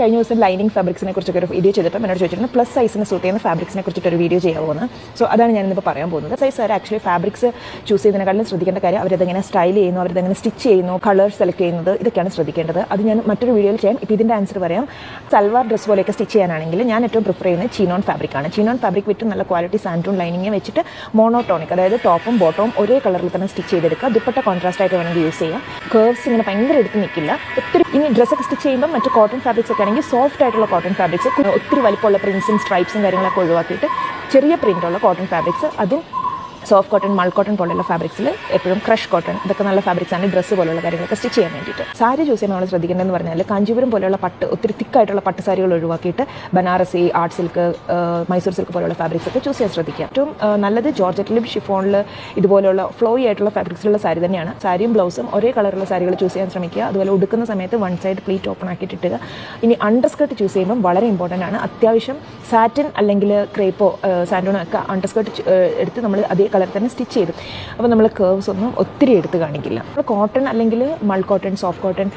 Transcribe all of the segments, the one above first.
കഴിഞ്ഞ ദിവസം ലൈനിങ് ഫാബ്രിക്സിനെ കുറിച്ചൊക്കെ ഒരു വീഡിയോ ചെയ്തപ്പോൾ എന്നോട് ചോദിച്ചിട്ടുണ്ട് പ്ലസ് സൈസിന് സൂട്ട് ചെയ്യുന്ന ഫാബ്രിക്സിനെ കുറിച്ചിട്ട് ഒരു വീഡിയോ ചെയ്യാൻ പോകുന്നത്. സോ അതാണ് ഞാനിപ്പോൾ പറയാൻ പോകുന്നത്. സൈസ് വരെ ആക്ച്വലി ഫാബ്രിക്സ് ചൂസ് ചെയ്യുന്നതിനെക്കാളും ശ്രദ്ധിക്കേണ്ട കാര്യം അവരതെങ്ങനെ സ്റ്റൈൽ ചെയ്യുന്നു, അവരതെങ്ങനെ സ്റ്റിച്ച് ചെയ്യുന്നു, കളർ സെലക്ട് ചെയ്യുന്നത്, ഇതൊക്കെയാണ് ശ്രദ്ധിക്കേണ്ടത്. അത് ഞാൻ മറ്റൊരു വീഡിയോയിൽ ചെയ്യാം. ഇപ്പോൾ ഇതിൻ്റെ ആൻസർ പറയാം. സൽവാർ ഡ്രസ് പോലെയൊക്കെ സ്റ്റിച്ച് ചെയ്യാനാണെങ്കിൽ ഞാൻ ഏറ്റവും പ്രിഫർ ചെയ്യുന്നത് ചീനോൺ ഫാബ്രിക്കാണ്. ചീനോൺ ഫാബ്രിക് വിറ്റ് നല്ല ക്വാളിറ്റി സാൻറ്റൂൺ ലൈനിങ് വെച്ചിട്ട് മോണോട്ടോണിക്, അതായത് ടോപ്പും ബോട്ടവും ഒരേ കളറിൽ തന്നെ സ്റ്റിച്ച് ചെയ്തെടുക്കുക. ദുപ്പട്ട കോൺട്രാസ്റ്റ് ആയിട്ട് വേണമെങ്കിൽ യൂസ് ചെയ്യാം. കേർവ്സ് ഇങ്ങനെ ഭയങ്കര എടുത്ത് നിൽക്കില്ല. ഒത്തിരി ഇനി ഡ്രസ്സൊക്കെ സ്റ്റിച്ച് ചെയ്യുമ്പോൾ മറ്റു കോട്ടൺ ഫാബ്രിക്സ് ഒക്കെ ആണെങ്കിൽ സോഫ്റ്റ് ആയിട്ടുള്ള കോട്ടൺ ഫാബ്രിക്സ്, ഒത്തിരി വലിപ്പമുള്ള പ്രിൻസും സ്ട്രൈപ്സും കാര്യങ്ങളൊക്കെ ഒഴിവാക്കിയിട്ട് ചെറിയ പ്രിൻ്റുള്ള കോട്ടൺ ഫാബ്രിക്സ്, അതും സോഫ്റ്റ് കോട്ടൺ, മൾ കോട്ടൺ പോലെയുള്ള ഫാബ്രിക്സിൽ എപ്പോഴും ക്രഷ് കോട്ടൺ, ഇതൊക്കെ നല്ല ഫാബ്രിക്സ് ആണ് ഡ്രസ്സ് പോലുള്ള കാര്യങ്ങളൊക്കെ സ്റ്റിച്ച് ചെയ്യാൻ വേണ്ടിയിട്ട്. സാരി ചൂസ് ചെയ്യുമ്പോൾ നമ്മൾ ശ്രദ്ധിക്കേണ്ടതെന്ന് പറഞ്ഞാൽ കാഞ്ചീപുരം പോലെയുള്ള പട്ട്, ഒത്തിരി തിക്കായിട്ടുള്ള പട്ട് സാരികൾ ഒഴിവാക്കിയിട്ട് Banarasi, art silk, Mysore silk പോലെയുള്ള ഫാബ്രിക്സ് ഒക്കെ ചൂസ് ചെയ്യാൻ ശ്രദ്ധിക്കുക. ഏറ്റവും നല്ലത് ജോർജറ്റിലും ഷിഫോണിൽ ഇതുപോലെയുള്ള ഫ്ലോയി ആയിട്ടുള്ള ഫാബ്രിക്സിലുള്ള സാരി തന്നെയാണ്. സാരിയും ബ്ലൗസും ഒരേ കളറുള്ള സാരികൾ ചൂസ് ചെയ്യാൻ ശ്രമിക്കുക. അതുപോലെ ഉടുക്കുന്ന സമയത്ത് വൺ സൈഡ് പ്ലീറ്റ് ഓപ്പൺ ആക്കിയിട്ട് ഇട്ടുക. ഇനി അണ്ടർസ്കർട്ട് ചൂസ് ചെയ്യുമ്പോൾ വളരെ ഇമ്പോർട്ടൻ്റ് ആണ്. അത്യാവശ്യം സാറ്റിൻ അല്ലെങ്കിൽ ക്രേപ്പോ സാൻഡോണോ ഒക്കെ അണ്ടർസ്കർട്ട് എടുത്ത് നമ്മൾ അതേ കളർ തന്നെ സ്റ്റിച്ച് ചെയ്തു. അപ്പോൾ നമ്മൾ കേർവ്സ് ഒന്നും ഒത്തിരി എടുത്ത് കാണിക്കില്ല. നമ്മൾ കോട്ടൺ അല്ലെങ്കിൽ മൾ കോട്ടൺ, സോഫ്റ്റ് കോട്ടൺ,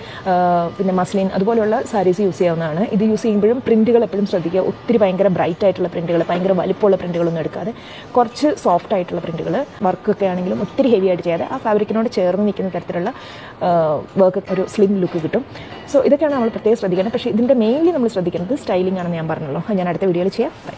പിന്നെ മസ്ലിൻ അതുപോലെയുള്ള സാരീസ് യൂസ് ചെയ്യാവുന്നതാണ്. ഇത് യൂസ് ചെയ്യുമ്പോഴും പ്രിൻറ്റുകൾ എപ്പോഴും ശ്രദ്ധിക്കുക. ഒത്തിരി ഭയങ്കര ബ്രൈറ്റ് ആയിട്ടുള്ള പ്രിൻറ്റുകൾ, ഭയങ്കര വലിപ്പമുള്ള പ്രിൻറ്റുകളൊന്നും എടുക്കാതെ കുറച്ച് സോഫ്റ്റ് ആയിട്ടുള്ള പ്രിൻറ്റുകൾ, വർക്കൊക്കെ ആണെങ്കിലും ഒത്തിരി ഹെവി ആയിട്ട് ചെയ്യാതെ ആ ഫാബ്രിക്കിനോട് ചേർന്ന് നിൽക്കുന്ന തരത്തിലുള്ള വർക്ക്, ഒരു സ്ലിം ലുക്ക് കിട്ടും. സോ ഇതൊക്കെയാണ് നമ്മൾ പ്രത്യേകം ശ്രദ്ധിക്കേണ്ടത്. പക്ഷേ ഇതിൻ്റെ മെയിൻലി നമ്മൾ ശ്രദ്ധിക്കുന്നത് സ്റ്റൈലിംഗ് ആണെന്ന് ഞാൻ പറഞ്ഞല്ലോ. ഞാൻ അടുത്ത വീഡിയോയിൽ ചെയ്യാം. ബൈ.